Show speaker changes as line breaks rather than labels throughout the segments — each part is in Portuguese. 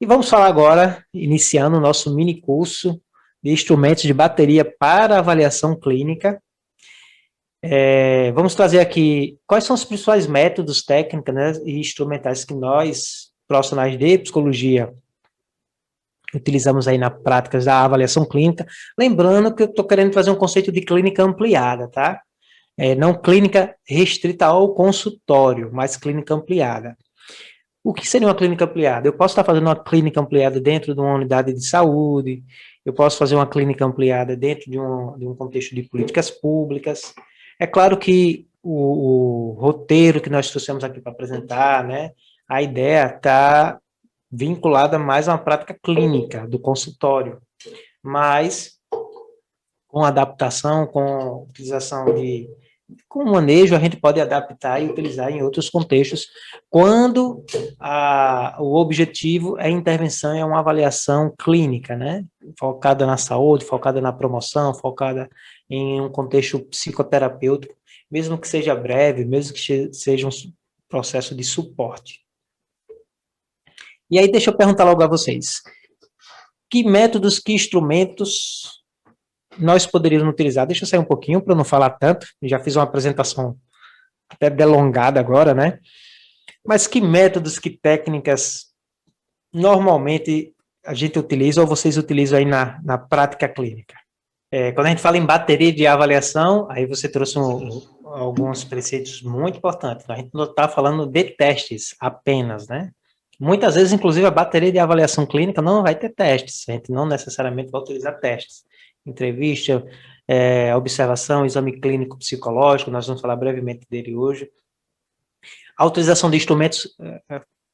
E vamos falar agora, iniciando o nosso mini curso de instrumentos de bateria para avaliação clínica. Vamos trazer aqui quais são os principais métodos técnicos, né, e instrumentais que nós, profissionais de psicologia, utilizamos aí na prática da avaliação clínica. Lembrando que eu estou querendo trazer um conceito de clínica ampliada, tá? Não clínica restrita ao consultório, mas clínica ampliada. O que seria uma clínica ampliada? Eu posso estar fazendo uma clínica ampliada dentro de uma unidade de saúde, eu posso fazer uma clínica ampliada dentro de um contexto de políticas públicas. É claro que o roteiro que nós trouxemos aqui para apresentar, né, a ideia está vinculada mais a uma prática clínica do consultório, mas com adaptação, com utilização com o manejo, a gente pode adaptar e utilizar em outros contextos, quando o objetivo é intervenção, é uma avaliação clínica, né? Focada na saúde, focada na promoção, focada em um contexto psicoterapêutico, mesmo que seja breve, mesmo que seja um processo de suporte. E aí, deixa eu perguntar logo a vocês, que métodos, que instrumentos nós poderíamos utilizar? Deixa eu sair um pouquinho para não falar tanto, já fiz uma apresentação até delongada agora, né? Mas que métodos, que técnicas normalmente a gente utiliza ou vocês utilizam aí na prática clínica? Quando a gente fala em bateria de avaliação, aí você trouxe alguns preceitos muito importantes. A gente não está falando de testes apenas, né? Muitas vezes, inclusive, a bateria de avaliação clínica não vai ter testes, a gente não necessariamente vai utilizar testes. Entrevista, observação, exame clínico psicológico, nós vamos falar brevemente dele hoje. A utilização de instrumentos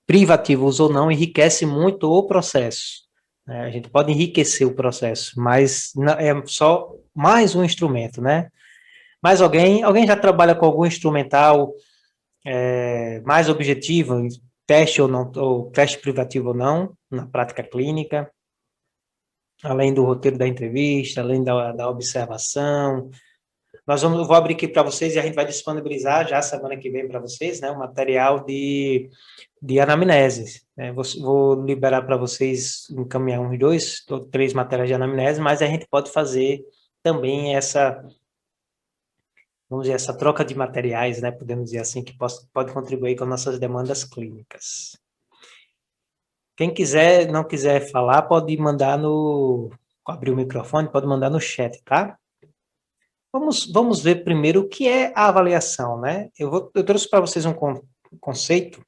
privativos ou não enriquece muito o processo. A gente pode enriquecer o processo, mas é só mais um instrumento, né? Mas alguém já trabalha com algum instrumental mais objetivo, teste ou não, ou teste privativo ou não, na prática clínica, além do roteiro da entrevista, além da observação. Eu vou abrir aqui para vocês e a gente vai disponibilizar já semana que vem para vocês, né, um material de anamnese. Né? Vou liberar para vocês, encaminhar uns 2 ou 3 materiais de anamnese, mas a gente pode fazer também vamos dizer, essa troca de materiais, né, podemos dizer assim, que pode contribuir com nossas demandas clínicas. Quem não quiser falar, pode mandar abrir o microfone, pode mandar no chat, tá? Vamos ver primeiro o que é a avaliação, né? Eu trouxe para vocês um conceito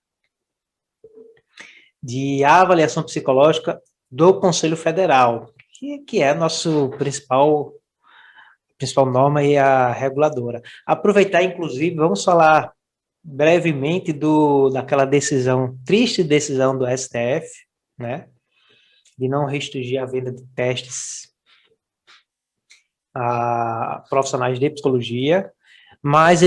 de avaliação psicológica do Conselho Federal, que é a nossa principal norma e a reguladora. Aproveitar, inclusive, vamos falar brevemente daquela triste decisão do STF, né, de não restringir a venda de testes a profissionais de psicologia, mas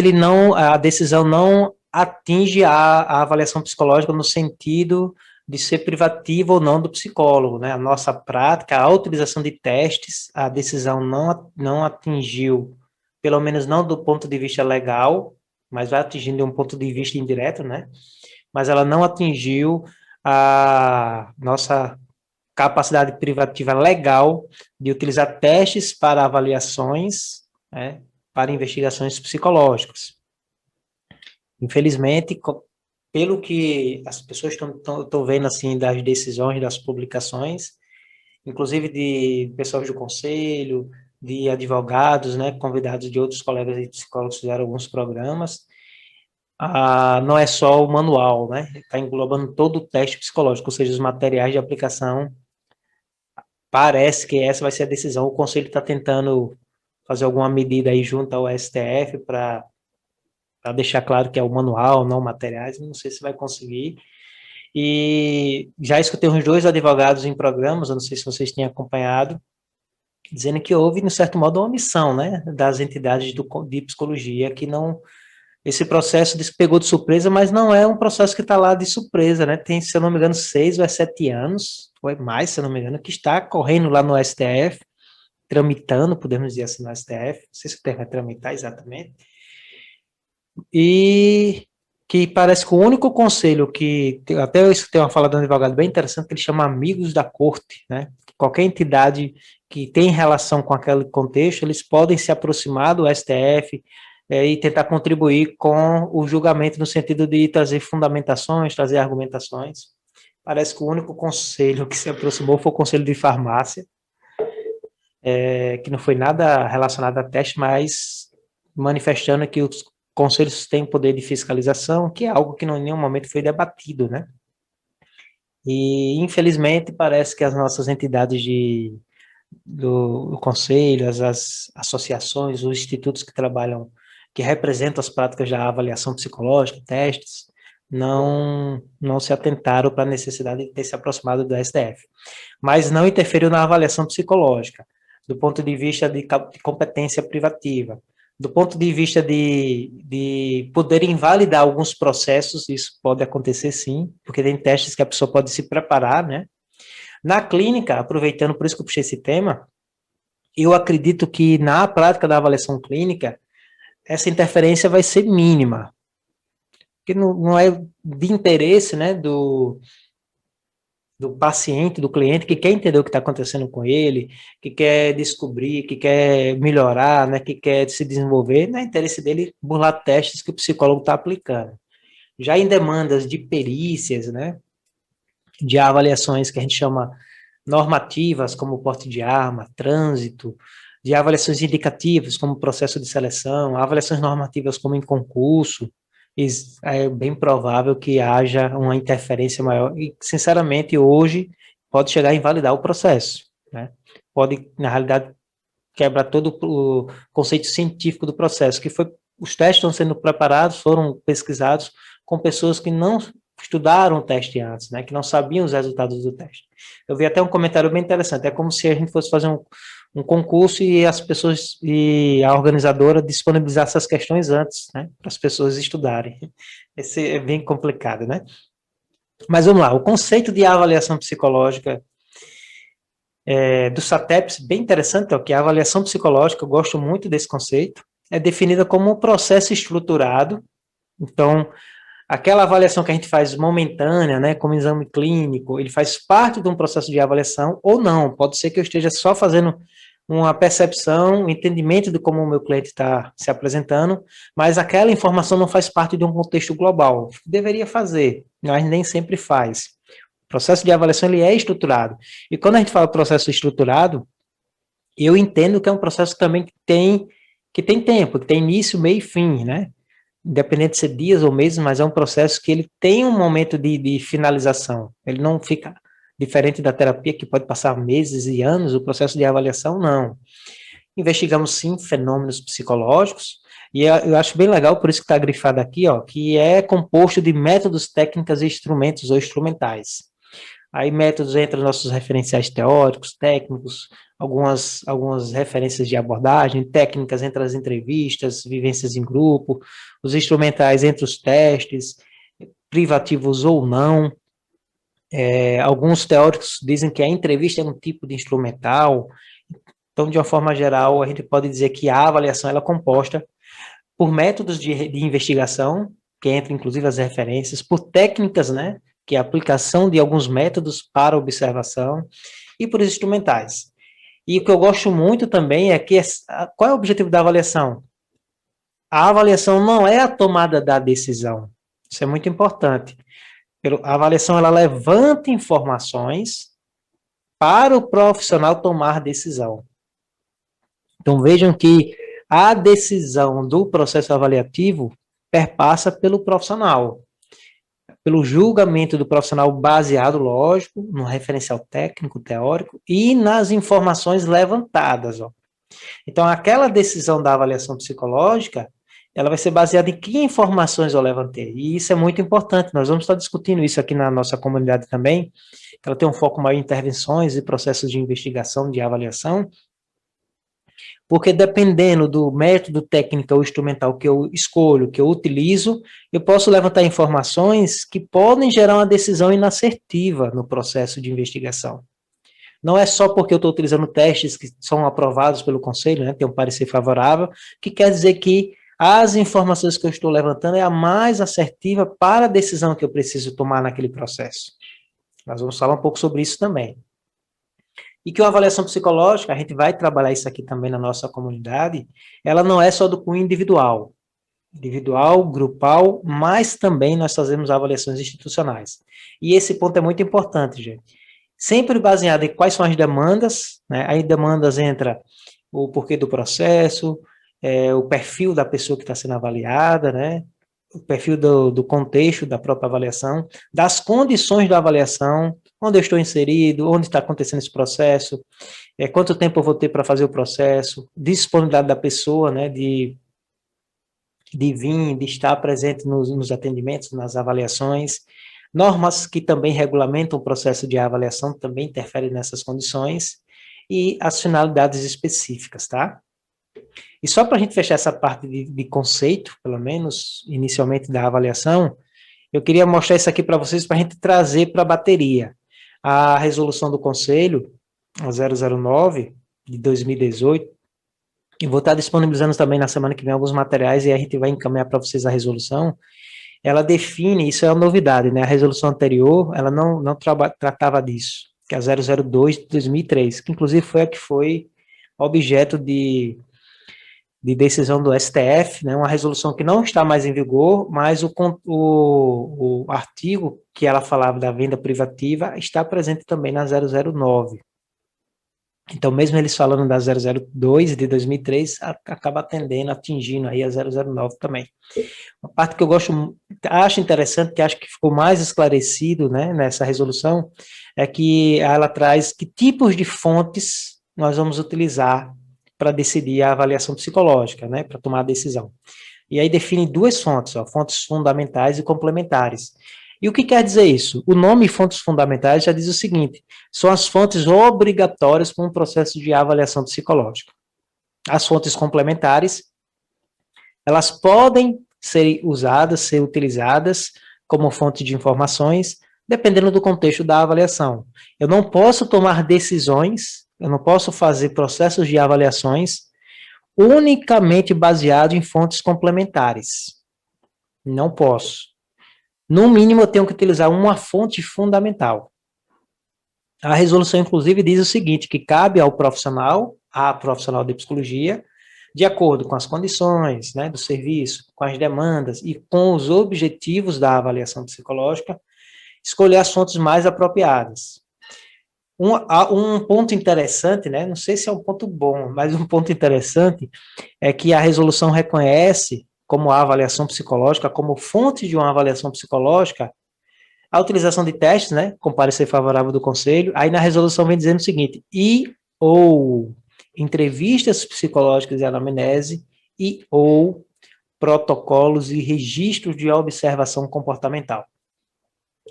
a decisão não atinge a avaliação psicológica no sentido de ser privativa ou não do psicólogo, né? A nossa prática, a utilização de testes, a decisão não atingiu, pelo menos não do ponto de vista legal, mas vai atingindo de um ponto de vista indireto, né? Mas ela não atingiu a nossa capacidade privativa legal de utilizar testes para avaliações, né, para investigações psicológicas. Infelizmente, pelo que as pessoas estão vendo assim das decisões, das publicações, inclusive de pessoas do conselho, de advogados, né, convidados de outros colegas de psicólogos fizeram alguns programas, não é só o manual, né, está englobando todo o teste psicológico, ou seja, os materiais de aplicação. Parece que essa vai ser a decisão. O Conselho está tentando fazer alguma medida aí junto ao STF para deixar claro que é o manual, não materiais. Não sei se vai conseguir. E já escutei uns 2 advogados em programas, eu não sei se vocês têm acompanhado, dizendo que houve, de certo modo, uma omissão, né, das entidades de psicologia, que não... Esse processo pegou de surpresa, mas não é um processo que está lá de surpresa, né? Tem, se eu não me engano, 6 ou 7 anos, ou mais, se eu não me engano, que está correndo lá no STF, tramitando, podemos dizer assim, no STF, não sei se o termo é tramitar exatamente, e que parece que o único conselho até eu escutei uma fala do advogado bem interessante, que ele chama amigos da corte, né? Qualquer entidade que tem relação com aquele contexto, eles podem se aproximar do STF e tentar contribuir com o julgamento no sentido de trazer fundamentações, trazer argumentações. Parece que o único conselho que se aproximou foi o conselho de farmácia, que não foi nada relacionado a teste, mas manifestando que os conselhos têm poder de fiscalização, que é algo que em nenhum momento foi debatido, né? E, infelizmente, parece que as nossas entidades do conselho, as associações, os institutos que trabalham, que representam as práticas da avaliação psicológica, testes, não se atentaram para a necessidade de ter se aproximado do STF. Mas não interferiu na avaliação psicológica, do ponto de vista de competência privativa, do ponto de vista de poder invalidar alguns processos, isso pode acontecer sim, porque tem testes que a pessoa pode se preparar, né? Na clínica, aproveitando, por isso que eu puxei esse tema, eu acredito que na prática da avaliação clínica, essa interferência vai ser mínima, porque não é de interesse, né, do paciente, do cliente, que quer entender o que está acontecendo com ele, que quer descobrir, que quer melhorar, né, que quer se desenvolver, não é interesse dele burlar testes que o psicólogo está aplicando. Já em demandas de perícias, né, de avaliações que a gente chama normativas, como porte de arma, trânsito, de avaliações indicativas, como processo de seleção, avaliações normativas, como em concurso, é bem provável que haja uma interferência maior, e, sinceramente, hoje, pode chegar a invalidar o processo, né? Pode, na realidade, quebrar todo o conceito científico do processo, que foi, os testes estão sendo preparados, foram pesquisados com pessoas que não estudaram o teste antes, né, que não sabiam os resultados do teste. Eu vi até um comentário bem interessante, é como se a gente fosse fazer um concurso e as pessoas, e a organizadora disponibilizasse as questões antes, né, para as pessoas estudarem. Esse é bem complicado, né? Mas vamos lá, o conceito de avaliação psicológica do SATEPS, bem interessante, ó, que a avaliação psicológica, eu gosto muito desse conceito, é definida como um processo estruturado. Então, aquela avaliação que a gente faz momentânea, né, como exame clínico, ele faz parte de um processo de avaliação ou não. Pode ser que eu esteja só fazendo uma percepção, um entendimento de como o meu cliente está se apresentando, mas aquela informação não faz parte de um contexto global. Deveria fazer, mas nem sempre faz. O processo de avaliação ele é estruturado. E quando a gente fala processo estruturado, eu entendo que é um processo também que tem tempo, que tem início, meio e fim, né? Independente de ser dias ou meses, mas é um processo que ele tem um momento de finalização. Ele não fica diferente da terapia, que pode passar meses e anos, o processo de avaliação, não. Investigamos, sim, fenômenos psicológicos, e eu acho bem legal, por isso que está grifado aqui, ó, que é composto de métodos, técnicas, instrumentos ou instrumentais. Aí métodos entre nossos referenciais teóricos, técnicos, algumas referências de abordagem, técnicas entre as entrevistas, vivências em grupo, os instrumentais entre os testes, privativos ou não. Alguns teóricos dizem que a entrevista é um tipo de instrumental. Então, de uma forma geral, a gente pode dizer que a avaliação ela é composta por métodos de investigação, que entra inclusive as referências, por técnicas, né, que é a aplicação de alguns métodos para observação, e por instrumentais. E o que eu gosto muito também é que, qual é o objetivo da avaliação? A avaliação não é a tomada da decisão. Isso é muito importante. A avaliação, ela levanta informações para o profissional tomar decisão. Então, vejam que a decisão do processo avaliativo perpassa pelo profissional, pelo julgamento do profissional baseado, lógico, no referencial técnico, teórico, e nas informações levantadas. Ó. Então, aquela decisão da avaliação psicológica, ela vai ser baseada em que informações eu levantei. E isso é muito importante, nós vamos estar discutindo isso aqui na nossa comunidade também, ela tem um foco maior em intervenções e processos de investigação, de avaliação, porque dependendo do método técnico ou instrumental que eu escolho, que eu utilizo, eu posso levantar informações que podem gerar uma decisão inassertiva no processo de investigação. Não é só porque eu estou utilizando testes que são aprovados pelo conselho, né, tem um parecer favorável, que quer dizer que as informações que eu estou levantando é a mais assertiva para a decisão que eu preciso tomar naquele processo. Nós vamos falar um pouco sobre isso também. E que uma avaliação psicológica, a gente vai trabalhar isso aqui também na nossa comunidade, ela não é só do cunho individual, grupal, mas também nós fazemos avaliações institucionais. E esse ponto é muito importante, gente. Sempre baseado em quais são as demandas, né? Aí demandas entra o porquê do processo, o perfil da pessoa que está sendo avaliada, né? O perfil do contexto da própria avaliação, das condições da avaliação, onde eu estou inserido, onde está acontecendo esse processo, quanto tempo eu vou ter para fazer o processo, disponibilidade da pessoa, né, de vir, de estar presente nos atendimentos, nas avaliações, normas que também regulamentam o processo de avaliação também interferem nessas condições, e as finalidades específicas, tá? E só para a gente fechar essa parte de conceito, pelo menos inicialmente da avaliação, eu queria mostrar isso aqui para vocês para a gente trazer para a bateria. A resolução do Conselho, a 009, de 2018, e vou estar disponibilizando também na semana que vem alguns materiais e a gente vai encaminhar para vocês a resolução. Ela define, isso é uma novidade, né? A resolução anterior, ela não tratava disso, que é a 002 de 2003, que inclusive foi a que foi objeto de decisão do STF, né, uma resolução que não está mais em vigor, mas o artigo que ela falava da venda privativa está presente também na 009. Então, mesmo eles falando da 002 de 2003, acaba atingindo aí a 009 também. Uma parte que eu acho interessante, que acho que ficou mais esclarecido, né, nessa resolução, é que ela traz que tipos de fontes nós vamos utilizar para decidir a avaliação psicológica, né, para tomar a decisão. E aí define duas fontes, fontes fundamentais e complementares. E o que quer dizer isso? O nome fontes fundamentais já diz o seguinte: são as fontes obrigatórias para um processo de avaliação psicológica. As fontes complementares, elas podem ser utilizadas como fonte de informações, dependendo do contexto da avaliação. Eu não posso tomar decisões, eu não posso fazer processos de avaliações unicamente baseado em fontes complementares. Não posso. No mínimo, eu tenho que utilizar uma fonte fundamental. A resolução, inclusive, diz o seguinte, que cabe ao profissional, à profissional de psicologia, de acordo com as condições, né, do serviço, com as demandas e com os objetivos da avaliação psicológica, escolher as fontes mais apropriadas. Um ponto interessante, né, não sei se é um ponto bom, mas um ponto interessante é que a resolução reconhece como a avaliação psicológica, como fonte de uma avaliação psicológica, a utilização de testes, né, com parecer favorável do conselho. Aí na resolução vem dizendo o seguinte: ou entrevistas psicológicas e anamnese, ou protocolos e registros de observação comportamental.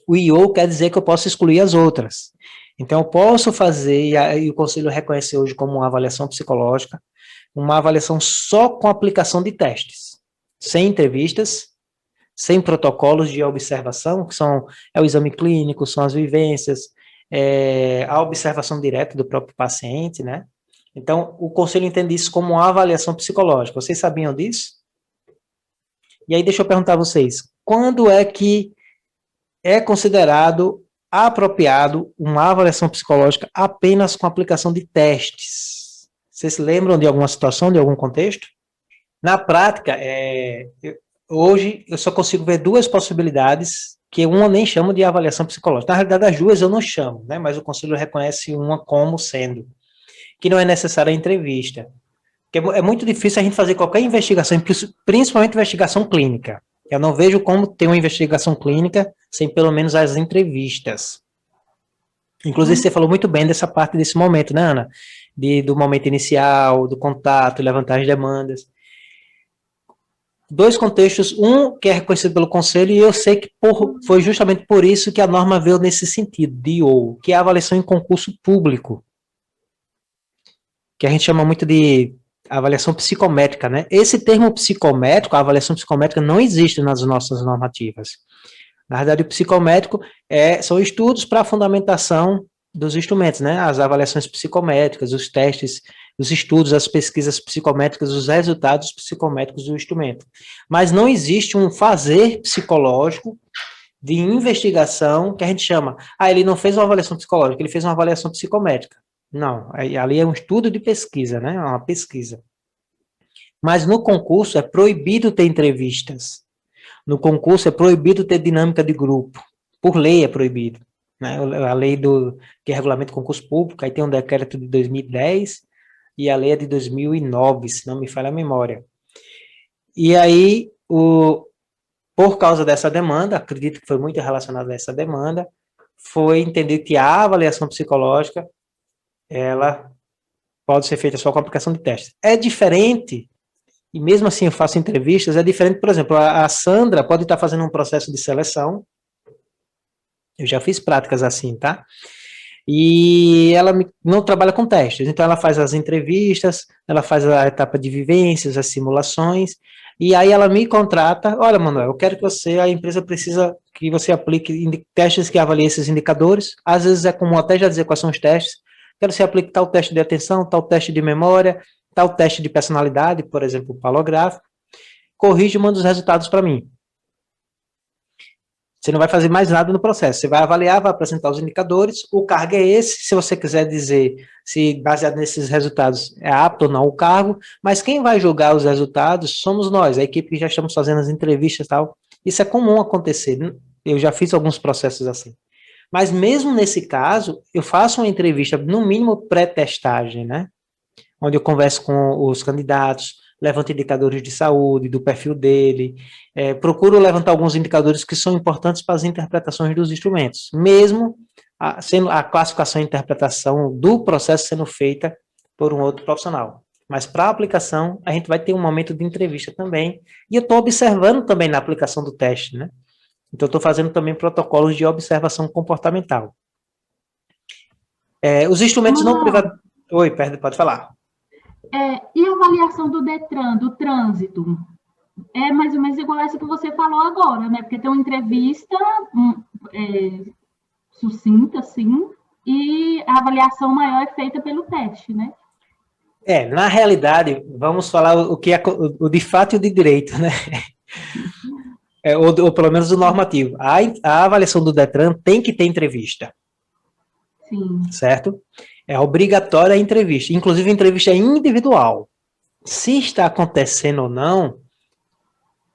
O ou quer dizer que eu posso excluir as outras. Então, eu posso fazer, e o conselho reconhece hoje como uma avaliação psicológica, uma avaliação só com aplicação de testes, sem entrevistas, sem protocolos de observação, que é o exame clínico, são as vivências, a observação direta do próprio paciente, né? Então, o conselho entende isso como uma avaliação psicológica. Vocês sabiam disso? E aí, deixa eu perguntar a vocês, quando é que é considerado apropriado uma avaliação psicológica apenas com aplicação de testes? Vocês se lembram de alguma situação, de algum contexto? Na prática, hoje eu só consigo ver duas possibilidades, que uma eu nem chamo de avaliação psicológica. Na realidade, as duas eu não chamo, né? Mas o conselho reconhece uma como sendo, que não é necessária a entrevista. Porque é muito difícil a gente fazer qualquer investigação, principalmente investigação clínica. Eu não vejo como ter uma investigação clínica sem pelo menos as entrevistas. Inclusive, você falou muito bem dessa parte desse momento, né, Ana? Do momento inicial, do contato, levantar as demandas. Dois contextos, um que é reconhecido pelo conselho, e eu sei que foi justamente por isso que a norma veio nesse sentido, que é a avaliação em concurso público, que a gente chama muito de avaliação psicométrica, né? Esse termo psicométrico, a avaliação psicométrica, não existe nas nossas normativas. Na verdade, o psicométrico são estudos para a fundamentação dos instrumentos, né? As avaliações psicométricas, os testes os estudos, as pesquisas psicométricas, os resultados psicométricos do instrumento. Mas não existe um fazer psicológico de investigação que a gente chama, ele não fez uma avaliação psicológica, ele fez uma avaliação psicométrica. Não, ali é um estudo de pesquisa, né? É uma pesquisa. Mas no concurso é proibido ter entrevistas. No concurso é proibido ter dinâmica de grupo. Por lei é proibido. Né? A lei que regulamenta o concurso público, aí tem um decreto de 2010 e a lei é de 2009, se não me falha a memória. E aí, por causa dessa demanda, acredito que foi muito relacionado a essa demanda, foi entendido que a avaliação psicológica, ela pode ser feita só com aplicação de testes. É diferente, e mesmo assim eu faço entrevistas, é diferente, por exemplo, a Sandra pode estar fazendo um processo de seleção, eu já fiz práticas assim, tá? E ela não trabalha com testes, então ela faz as entrevistas, ela faz a etapa de vivências, as simulações, e aí ela me contrata, olha, Manuel, eu quero que a empresa precisa que você aplique testes que avaliem esses indicadores, às vezes é comum até já dizer quais são os testes, quero que você aplique tal teste de atenção, tal teste de memória, tal teste de personalidade, por exemplo, o palográfico, corrige e manda os resultados para mim. Você não vai fazer mais nada no processo. Você vai avaliar, vai apresentar os indicadores. O cargo é esse. Se você quiser dizer se baseado nesses resultados é apto ou não o cargo, mas quem vai julgar os resultados somos nós, a equipe que já estamos fazendo as entrevistas e tal. Isso é comum acontecer. Eu já fiz alguns processos assim. Mas mesmo nesse caso, eu faço uma entrevista, no mínimo pré-testagem, né? Onde eu converso com os candidatos, levanto indicadores de saúde, do perfil dele, procuro levantar alguns indicadores que são importantes para as interpretações dos instrumentos, mesmo sendo a classificação e interpretação do processo sendo feita por um outro profissional. Mas para a aplicação, a gente vai ter um momento de entrevista também, e eu estou observando também na aplicação do teste, né? Então, estou fazendo também protocolos de observação comportamental. Os instrumentos não privados... Oi, pode falar.
E a avaliação do DETRAN, do trânsito? É mais ou menos igual essa que você falou agora, né? Porque tem uma entrevista sucinta, assim, e a avaliação maior é feita pelo teste, né?
Na realidade, vamos falar o que é o de fato e o de direito, né? Ou pelo menos o normativo. A avaliação do DETRAN tem que ter entrevista.
Sim.
Certo? É obrigatória a entrevista. Inclusive, a entrevista é individual. Se está acontecendo ou não,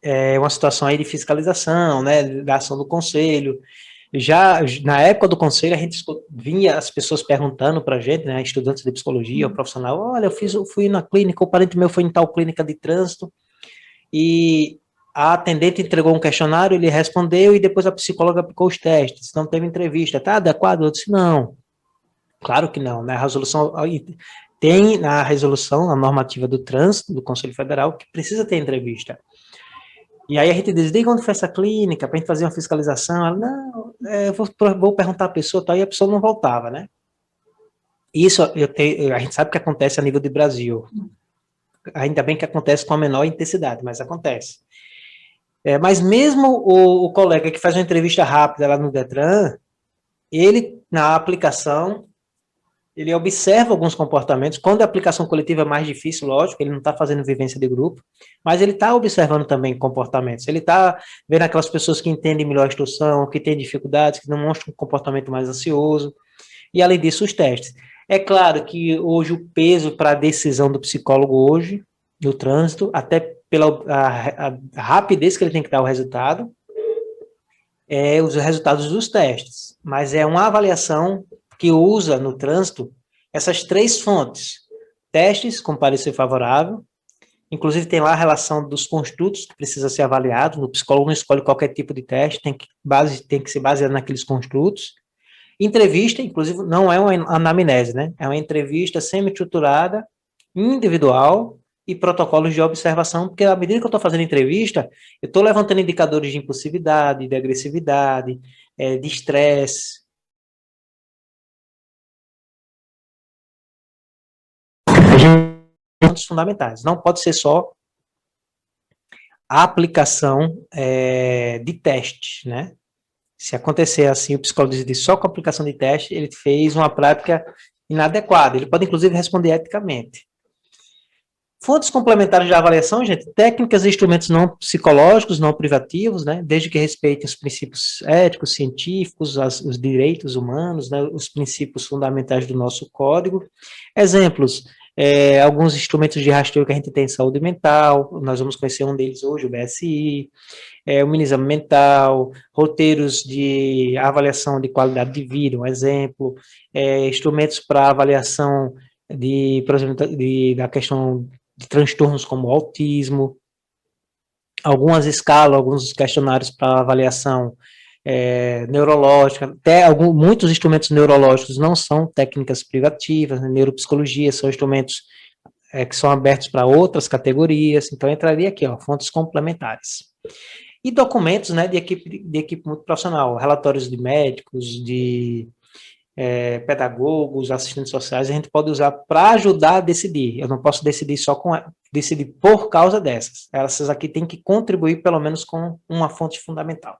é uma situação aí de fiscalização, né? Da ação do conselho. Já na época do conselho, a gente vinha as pessoas perguntando para a gente, né? Estudantes de psicologia, ou profissional, olha, eu fui na clínica, o parente meu foi em tal clínica de trânsito, e a atendente entregou um questionário, ele respondeu, e depois a psicóloga aplicou os testes, não teve entrevista, tá adequado? Eu disse, não. Claro que não, né? A resolução tem na resolução, a normativa do trânsito do Conselho Federal, que precisa ter entrevista. E aí a gente diz, desde quando foi essa clínica, para a gente fazer uma fiscalização? Ela, não, vou perguntar à pessoa, tal, e a pessoa não voltava, né? Isso a gente sabe que acontece a nível de Brasil. Ainda bem que acontece com a menor intensidade, mas acontece. Mas mesmo o colega que faz uma entrevista rápida lá no DETRAN, ele, na aplicação, ele observa alguns comportamentos. Quando a aplicação coletiva é mais difícil, lógico, ele não está fazendo vivência de grupo, mas ele está observando também comportamentos. Ele está vendo aquelas pessoas que entendem melhor a instrução, que têm dificuldades, que demonstram um comportamento mais ansioso, e além disso, os testes. É claro que hoje o peso para a decisão do psicólogo hoje, no trânsito, até pela a rapidez que ele tem que dar o resultado, os resultados dos testes, mas é uma avaliação que usa no trânsito essas três fontes: testes com parecer favorável, inclusive tem lá a relação dos construtos que precisa ser avaliado, o psicólogo não escolhe qualquer tipo de teste, tem que ser baseado naqueles construtos. Entrevista, inclusive, não é uma anamnese, né? É uma entrevista semi-estruturada, individual, e protocolos de observação, porque à medida que eu estou fazendo entrevista, eu estou levantando indicadores de impulsividade, de agressividade, de estresse. Pontos fundamentais. Não pode ser só a aplicação de teste, né? Se acontecer assim, o psicólogo diz só com a aplicação de teste, ele fez uma prática inadequada. Ele pode, inclusive, responder eticamente. Fontes complementares de avaliação, gente, técnicas e instrumentos não psicológicos, não privativos, né, desde que respeitem os princípios éticos, científicos, os direitos humanos, né, os princípios fundamentais do nosso código. Exemplos, alguns instrumentos de rastreio que a gente tem em saúde mental, nós vamos conhecer um deles hoje, o BSI, o Minexame Mental, roteiros de avaliação de qualidade de vida, um exemplo, instrumentos para avaliação por exemplo, da questão de transtornos como o autismo, algumas escalas, alguns questionários para avaliação neurológica, até muitos instrumentos neurológicos não são técnicas privativas, né? Neuropsicologia são instrumentos que são abertos para outras categorias, então entraria aqui, ó, fontes complementares. E documentos, né, de equipe muito profissional, relatórios de médicos, de pedagogos, assistentes sociais, a gente pode usar para ajudar a decidir. Eu não posso decidir decidir por causa dessas. Essas aqui têm que contribuir pelo menos com uma fonte fundamental.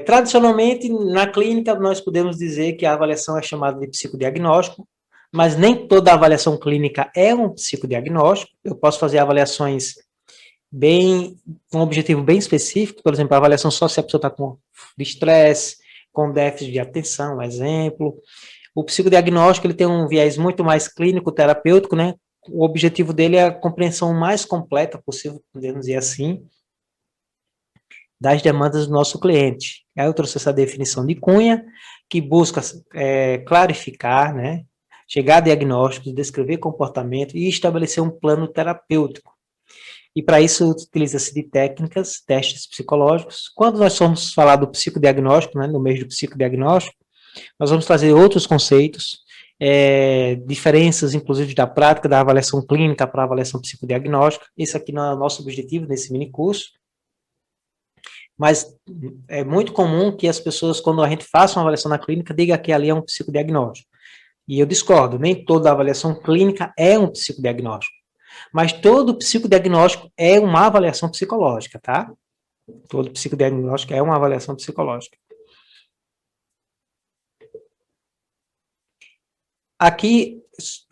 Tradicionalmente, na clínica, nós podemos dizer que a avaliação é chamada de psicodiagnóstico, mas nem toda avaliação clínica é um psicodiagnóstico. Eu posso fazer avaliações com um objetivo bem específico, por exemplo, a avaliação só se a pessoa está com estresse, com déficit de atenção, exemplo. O psicodiagnóstico, ele tem um viés muito mais clínico, terapêutico, né? O objetivo dele é a compreensão mais completa possível, podemos dizer assim, das demandas do nosso cliente. Aí eu trouxe essa definição de Cunha, que busca clarificar, né? Chegar a diagnósticos, descrever comportamento e estabelecer um plano terapêutico. E para isso utiliza-se de técnicas, testes psicológicos. Quando nós formos falar do psicodiagnóstico, né, no mês do psicodiagnóstico, nós vamos trazer outros conceitos, diferenças, inclusive, da prática da avaliação clínica para a avaliação psicodiagnóstica. Esse aqui não é o nosso objetivo nesse mini curso, mas é muito comum que as pessoas, quando a gente faça uma avaliação na clínica, diga que ali é um psicodiagnóstico. E eu discordo, nem toda avaliação clínica é um psicodiagnóstico. Mas todo psicodiagnóstico é uma avaliação psicológica, tá? Todo psicodiagnóstico é uma avaliação psicológica. Aqui,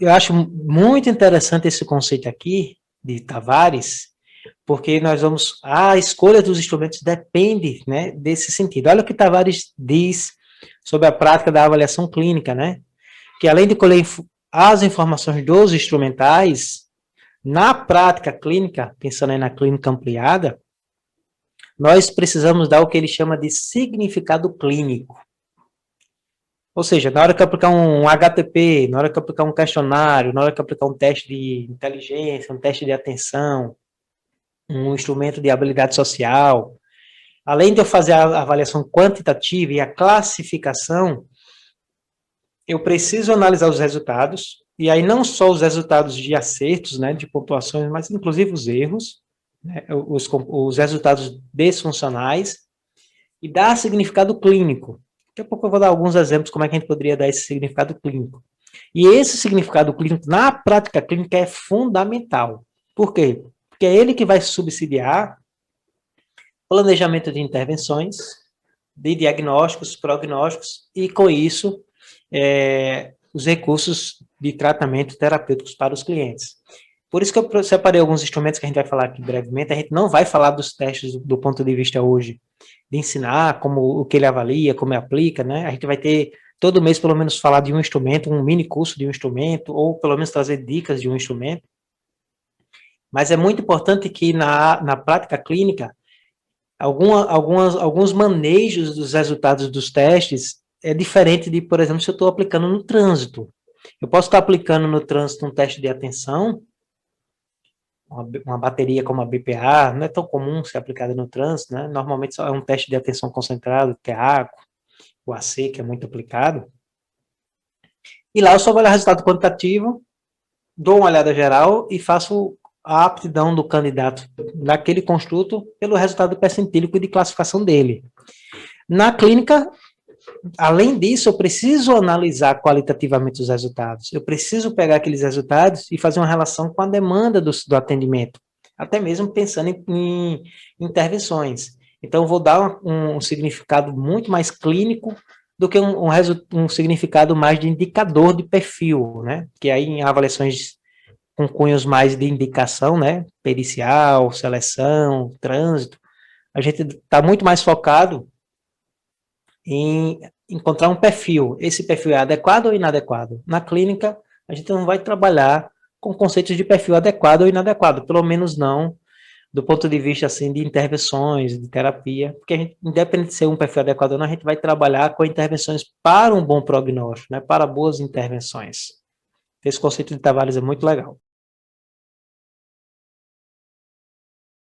eu acho muito interessante esse conceito aqui, de Tavares, porque a escolha dos instrumentos depende, né, desse sentido. Olha o que Tavares diz sobre a prática da avaliação clínica, né? Que além de colher as informações dos instrumentais, na prática clínica, pensando aí na clínica ampliada, nós precisamos dar o que ele chama de significado clínico. Ou seja, na hora que eu aplicar um HTP, na hora que eu aplicar um questionário, na hora que eu aplicar um teste de inteligência, um teste de atenção, um instrumento de habilidade social, além de eu fazer a avaliação quantitativa e a classificação, eu preciso analisar os resultados, e aí não só os resultados de acertos, né, de pontuações, mas inclusive os erros, né, os resultados disfuncionais, e dar significado clínico. Daqui a pouco eu vou dar alguns exemplos como é que a gente poderia dar esse significado clínico. E esse significado clínico, na prática clínica, é fundamental. Por quê? Porque é ele que vai subsidiar planejamento de intervenções, de diagnósticos, prognósticos, e com isso, os recursos de tratamento terapêuticos para os clientes. Por isso que eu separei alguns instrumentos que a gente vai falar aqui brevemente. A gente não vai falar dos testes do ponto de vista hoje de ensinar como o que ele avalia, como ele aplica, né? A gente vai ter todo mês pelo menos falar de um instrumento, um mini curso de um instrumento, ou pelo menos trazer dicas de um instrumento. Mas é muito importante que na prática clínica, alguns manejos dos resultados dos testes é diferente de, por exemplo, se eu estou aplicando no trânsito. Eu posso estar aplicando no trânsito um teste de atenção, uma bateria como a BPA, não é tão comum ser aplicada no trânsito, né? Normalmente só é um teste de atenção concentrado, que é ACO, o AC, que é muito aplicado. E lá eu só vou olhar o resultado quantitativo, dou uma olhada geral e faço a aptidão do candidato naquele construto pelo resultado percentílico e de classificação dele. Na clínica, além disso, eu preciso analisar qualitativamente os resultados. Eu preciso pegar aqueles resultados e fazer uma relação com a demanda do atendimento, até mesmo pensando em intervenções. Então, eu vou dar um significado muito mais clínico do que um significado mais de indicador de perfil, né? Que aí em avaliações com cunhos mais de indicação, né? Pericial, seleção, trânsito, a gente está muito mais focado em encontrar um perfil. Esse perfil é adequado ou inadequado? Na clínica, a gente não vai trabalhar com conceitos de perfil adequado ou inadequado, pelo menos não do ponto de vista assim de intervenções, de terapia, porque a gente, independente de ser um perfil adequado ou não, a gente vai trabalhar com intervenções para um bom prognóstico, né, para boas intervenções. Esse conceito de Tavares é muito legal.